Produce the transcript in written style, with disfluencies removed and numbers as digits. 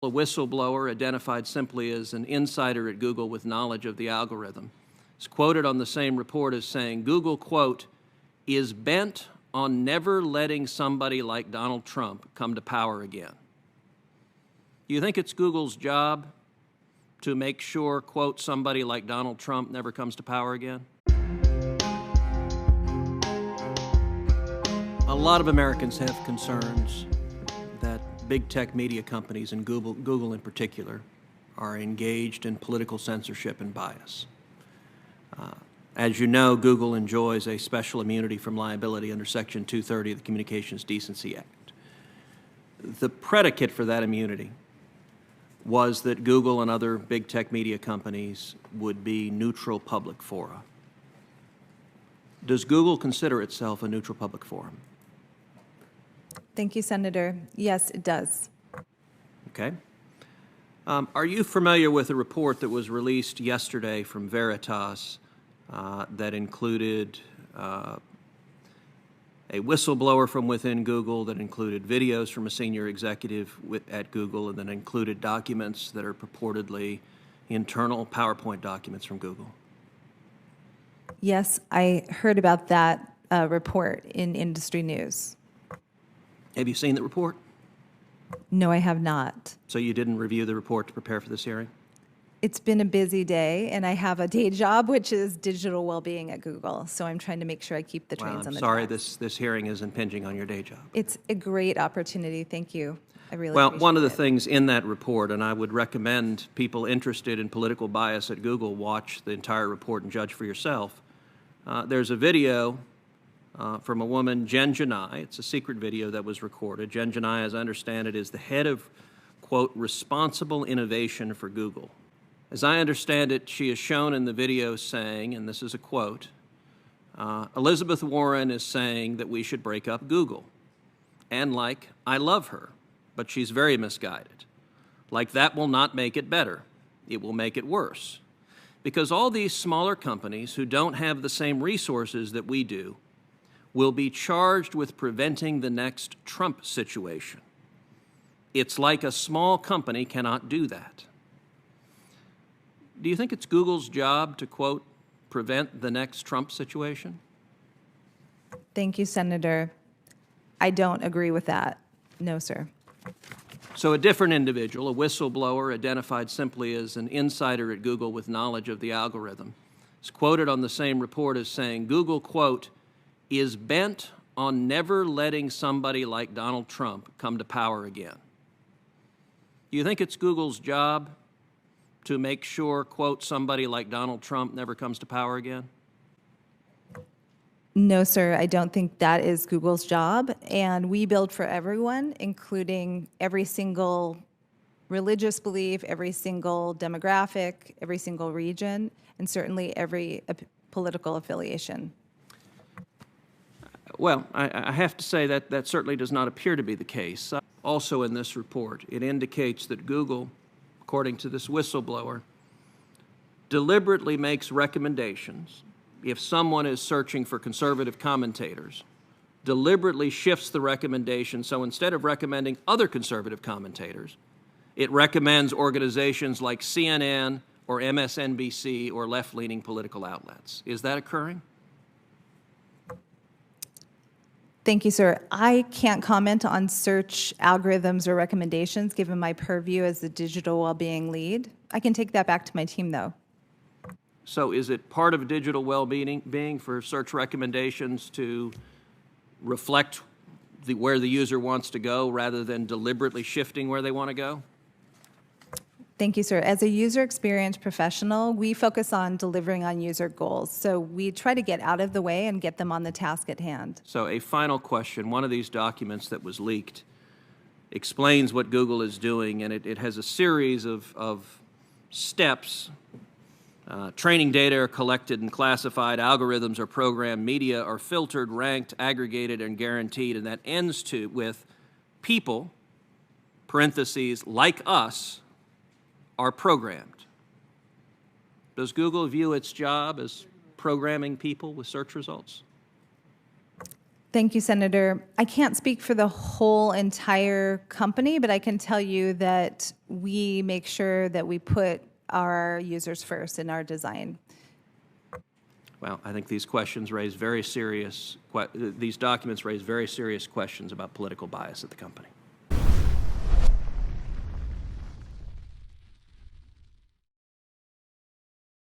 A whistleblower, identified simply as an insider at Google with knowledge of the algorithm, is quoted on the same report as saying, Google, quote, is bent on never letting somebody like Donald Trump come to power again. Do you think it's Google's job to make sure, quote, somebody like Donald Trump never comes to power again? A lot of Americans have concerns that big tech media companies, and Google in particular, are engaged in political censorship and bias. As you know, Google enjoys a special immunity from liability under Section 230 of the Communications Decency Act. The predicate for that immunity was that Google and other big tech media companies would be neutral public fora. Does Google consider itself a neutral public forum? Thank you, Senator. Yes, it does. Okay. Are you familiar with a report that was released yesterday from Veritas that included a whistleblower from within Google, that included videos from a senior executive at Google, and that included documents that are purportedly internal PowerPoint documents from Google? Yes, I heard about that report in industry news. Have you seen the report? No, I have not. So you didn't review the report to prepare for this hearing? It's been a busy day, and I have a day job, which is digital well-being at Google. So I'm trying to make sure I keep the trains on the sorry tracks. this hearing is impinging on your day job. It's a great opportunity. Thank you. I really Well, appreciate one of the it. things in that report, and I would recommend people interested in political bias at Google watch the entire report and judge for yourself. There's a video from a woman, Jen Janai. It's a secret video that was recorded. Jen Janai, as I understand it, is the head of, quote, responsible innovation for Google. As I understand it, she is shown in the video saying, and this is a quote, Elizabeth Warren is saying that we should break up Google. And like, I love her, but she's very misguided. Like, that will not make it better. It will make it worse. Because all these smaller companies who don't have the same resources that we do will be charged with preventing the next Trump situation. It's like a small company cannot do that. Do you think it's Google's job to, quote, prevent the next Trump situation? Thank you, Senator. I don't agree with that. No, sir. So a different individual, a whistleblower identified simply as an insider at Google with knowledge of the algorithm, is quoted on the same report as saying, Google, quote, is bent on never letting somebody like Donald Trump come to power again. Do you think it's Google's job to make sure, quote, somebody like Donald Trump never comes to power again? No, sir, I don't think that is Google's job. And we build for everyone, including every single religious belief, every single demographic, every single region, and certainly every political affiliation. Well, I have to say that that certainly does not appear to be the case. Also in this report, it indicates that Google, according to this whistleblower, deliberately makes recommendations. If someone is searching for conservative commentators, deliberately shifts the recommendation, so instead of recommending other conservative commentators, it recommends organizations like CNN or MSNBC or left-leaning political outlets. Is that occurring? Thank you, sir. I can't comment on search algorithms or recommendations given my purview as the digital well-being lead. I can take that back to my team, though. So is it part of digital well-being for search recommendations to reflect where the user wants to go rather than deliberately shifting where they want to go? Thank you, sir. As a user experience professional, we focus on delivering on user goals. So we try to get out of the way and get them on the task at hand. So a final question. One of these documents that was leaked explains what Google is doing, and it has a series of steps. Training data are collected and classified, algorithms are programmed, media are filtered, ranked, aggregated, and guaranteed, and that ends with people, parentheses, like us, are programmed. Does Google view its job as programming people with search results? Thank you, Senator. I can't speak for the whole entire company, but I can tell you that we make sure that we put our users first in our design. Well, I think these questions raise very serious, these documents raise very serious questions about political bias at the company.